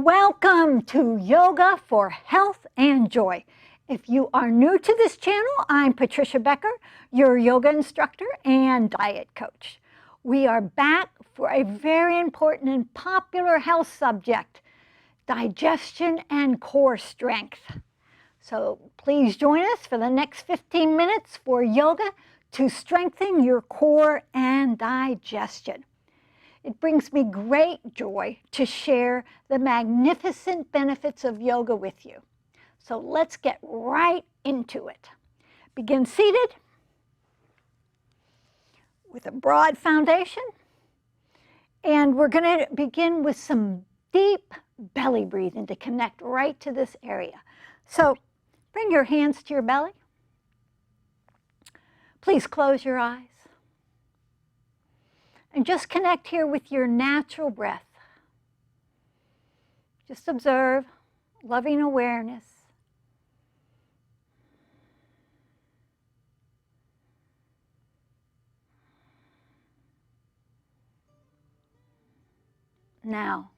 Welcome to Yoga for Health and Joy. If you are new to this channel, I'm Patricia Becker, your yoga instructor and diet coach. We are back for a very important and popular health subject, digestion and core strength. So please join us for the next 15 minutes for yoga to strengthen your core and digestion. It brings me great joy to share the magnificent benefits of yoga with you. So let's get right into it. Begin seated with a broad foundation. And we're going to begin with some deep belly breathing to connect right to this area. So bring your hands to your belly. Please close your eyes. And just connect here with your natural breath. Just observe, loving awareness. Now,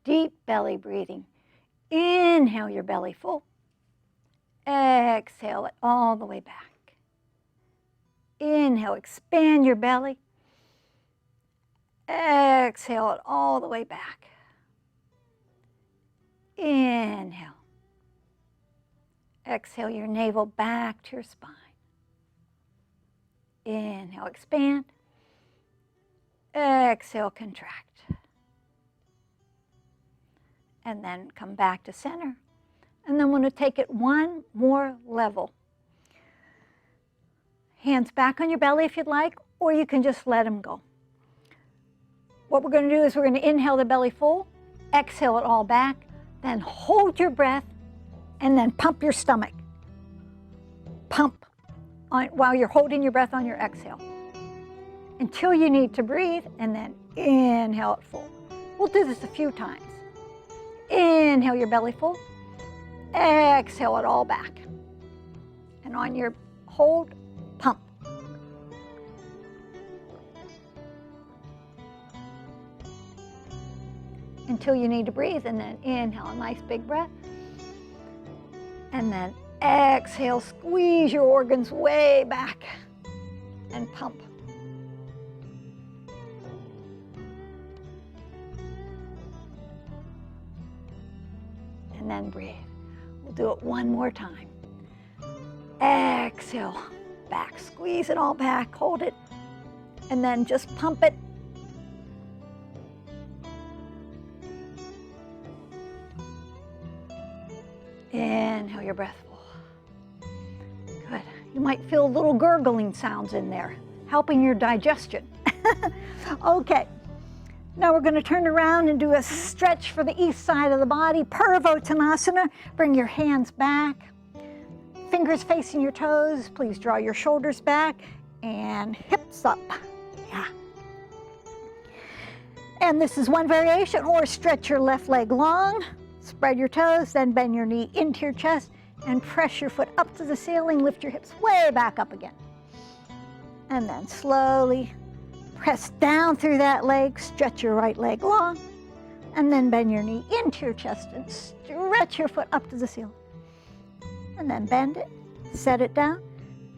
deep belly breathing. Inhale your belly full. Exhale it all the way back. Inhale, expand your belly. Exhale it all the way back. Inhale. Exhale your navel back to your spine. Inhale, expand. Exhale, contract. And then come back to center. And then we're going to take it one more level. Hands back on your belly if you'd like, or you can just let them go. What we're going to do is we're going to inhale the belly full, exhale it all back, then hold your breath, and then pump your stomach. Pump while you're holding your breath on your exhale until you need to breathe, and then inhale it full. We'll do this a few times. Inhale your belly full, exhale it all back, and on your hold, pump. Until you need to breathe, and then inhale a nice big breath. And then exhale, squeeze your organs way back and pump. And then breathe. We'll do it one more time. Exhale, back, squeeze it all back, hold it, and then just pump it. Inhale your breath full. Good. You might feel little gurgling sounds in there, helping your digestion. Okay. Now we're going to turn around and do a stretch for the east side of the body, Purvottanasana. Bring your hands back, fingers facing your toes. Please draw your shoulders back and hips up. Yeah. And this is one variation, or stretch your left leg long. Spread your toes, then bend your knee into your chest and press your foot up to the ceiling. Lift your hips way back up again. And then slowly press down through that leg, stretch your right leg long, and then bend your knee into your chest and stretch your foot up to the ceiling. And then bend it, set it down,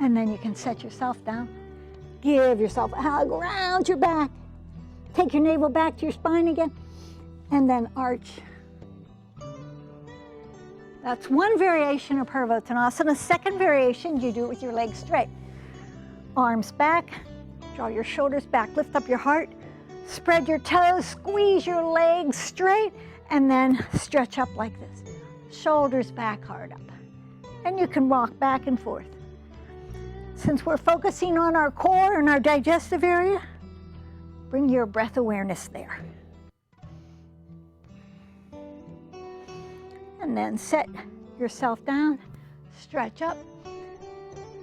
and then you can set yourself down. Give yourself a hug, round your back. Take your navel back to your spine again, and then arch. That's one variation of Purvottanasana. Second variation, you do it with your legs straight. Arms back, draw your shoulders back, lift up your heart, spread your toes, squeeze your legs straight, and then stretch up like this. Shoulders back, heart up. And you can rock back and forth. Since we're focusing on our core and our digestive area, bring your breath awareness there. And then set yourself down, stretch up.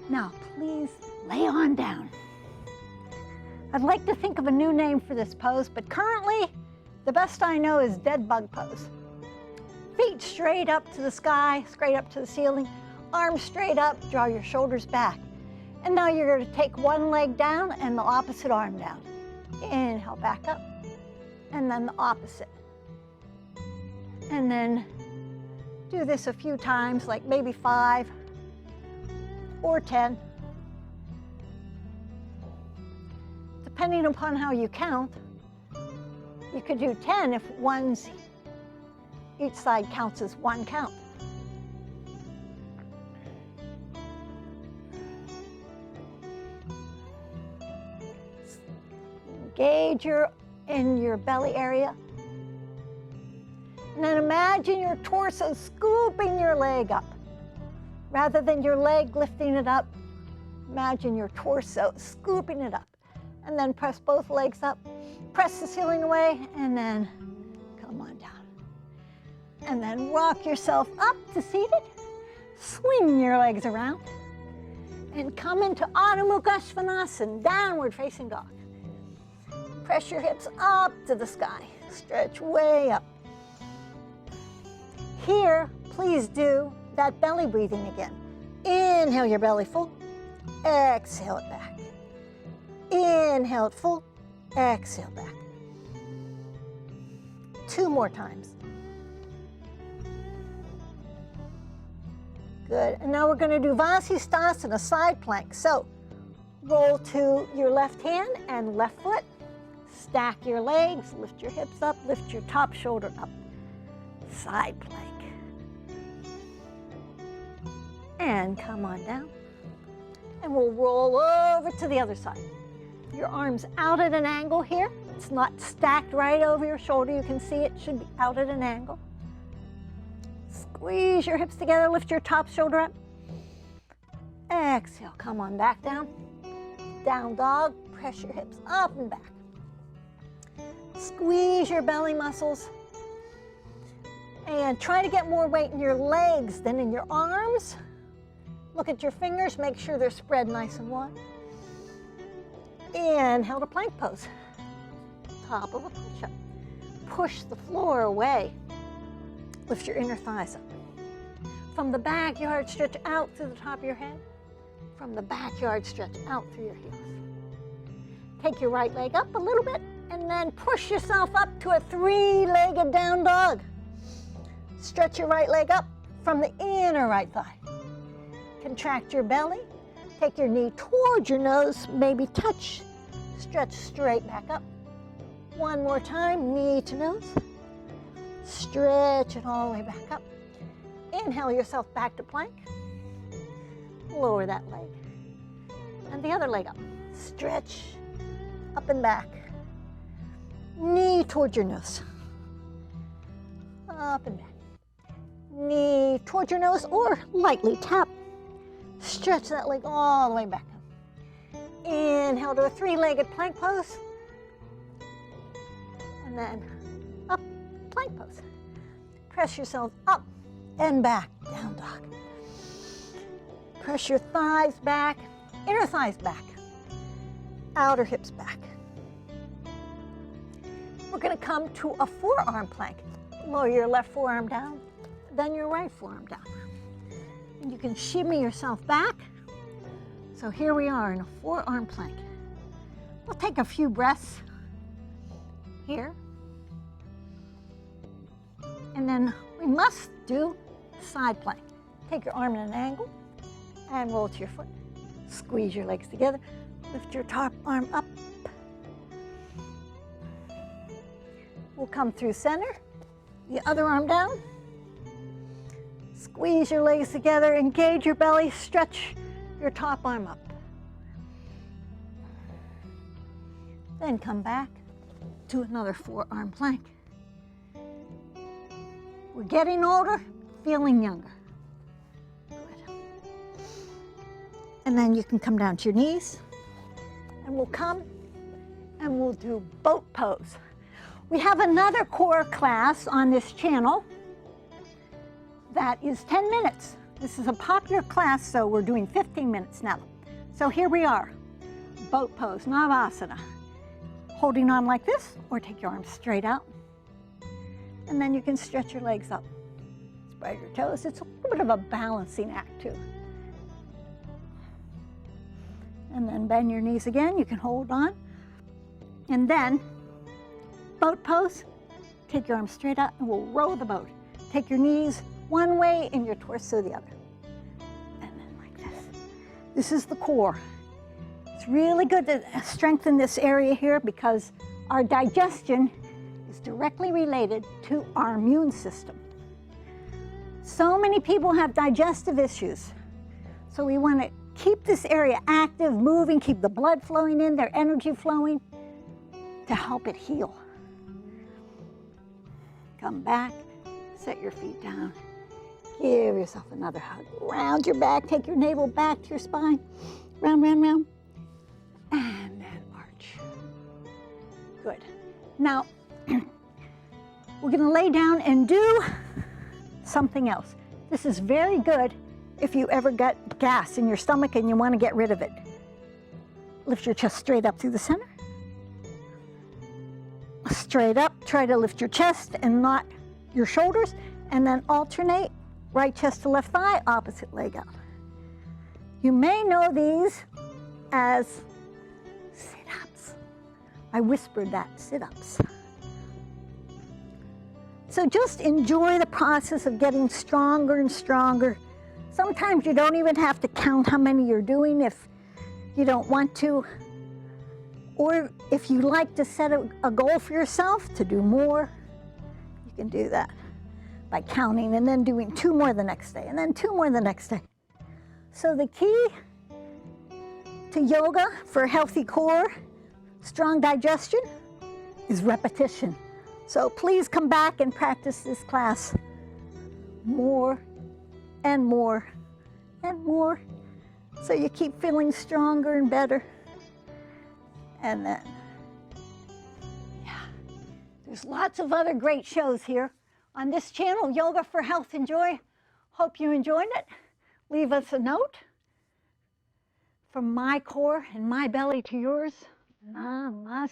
Now, please lay on down. I'd like to think of a new name for this pose, but currently, the best I know is dead bug pose. Feet straight up to the sky, straight up to the ceiling, arms straight up, draw your shoulders back. And now you're going to take one leg down and the opposite arm down. Inhale, back up, and then the opposite. And then do this a few times, like maybe 5 or 10. Depending upon how you count, you could do 10 if each side counts as one count. Engage in your belly area. And then imagine your torso scooping your leg up. Rather than your leg lifting it up, imagine your torso scooping it up. And then press both legs up. Press the ceiling away, and then come on down. And then rock yourself up to seated. Swing your legs around. And come into Adho Mukha Svanasana, downward facing dog. Press your hips up to the sky. Stretch way up. Here, please do that belly breathing again. Inhale your belly full. Exhale it back. Inhale it full. Exhale back. 2 more times. Good. And now we're going to do Vasisthasana, side plank. So roll to your left hand and left foot. Stack your legs, lift your hips up, lift your top shoulder up. Side plank. And come on down. And we'll roll over to the other side. Your arms out at an angle here. It's not stacked right over your shoulder. You can see it should be out at an angle. Squeeze your hips together, lift your top shoulder up. Exhale, come on back down. Down dog, press your hips up and back. Squeeze your belly muscles. And try to get more weight in your legs than in your arms. Look at your fingers, make sure they're spread nice and wide. Inhale to plank pose. Top of a push-up. Push the floor away. Lift your inner thighs up. From the backyard, stretch out through the top of your head. From the backyard, stretch out through your heels. Take your right leg up a little bit and then push yourself up to a 3-legged down dog. Stretch your right leg up from the inner right thigh. Contract your belly. Take your knee towards your nose, maybe touch. Stretch straight back up. One more time, knee to nose. Stretch it all the way back up. Inhale yourself back to plank. Lower that leg. And the other leg up. Stretch up and back. Knee towards your nose. Up and back. Knee towards your nose or lightly tap. Stretch that leg all the way back up. Inhale to a 3-legged plank pose. And then up, plank pose. Press yourself up and back, down dog. Press your thighs back, inner thighs back, outer hips back. We're going to come to a forearm plank. Lower your left forearm down, then your right forearm down. And you can shimmy yourself back. So here we are in a forearm plank. We'll take a few breaths here. And then we must do side plank. Take your arm at an angle and roll to your foot. Squeeze your legs together. Lift your top arm up. We'll come through center. The other arm down. Squeeze your legs together, engage your belly, stretch your top arm up. Then come back to another forearm plank. We're getting older, feeling younger. Good. And then you can come down to your knees, and we'll come and we'll do boat pose. We have another core class on this channel that is 10 minutes. This is a popular class, so we're doing 15 minutes now. So here we are, boat pose, Navasana. Holding on like this, or take your arms straight out. And then you can stretch your legs up. Spread your toes. It's a little bit of a balancing act too. And then bend your knees again. You can hold on. And then, boat pose. Take your arms straight out and we'll row the boat. Take your knees one way and your torso the other. And then like this. This is the core. It's really good to strengthen this area here because our digestion is directly related to our immune system. So many people have digestive issues. So we want to keep this area active, moving, keep the blood flowing in, their energy flowing to help it heal. Come back, set your feet down. Give yourself another hug. Round your back, take your navel back to your spine. Round, round, round. And then arch. Good. Now, we're going to lay down and do something else. This is very good if you ever get gas in your stomach and you want to get rid of it. Lift your chest straight up through the center. Straight up, try to lift your chest and not your shoulders, and then alternate right chest to left thigh, opposite leg out. You may know these as sit-ups. I whispered that, sit-ups. So just enjoy the process of getting stronger and stronger. Sometimes you don't even have to count how many you're doing if you don't want to. Or if you like to set a goal for yourself to do more, you can do that by counting and then doing 2 more the next day and then 2 more the next day. So the key to yoga for a healthy core, strong digestion, is repetition. So please come back and practice this class more and more and more so you keep feeling stronger and better. And then, yeah, there's lots of other great shows here on this channel, Yoga for Health and Joy. Hope you enjoyed it. Leave us a note. From my core and my belly to yours, namaste.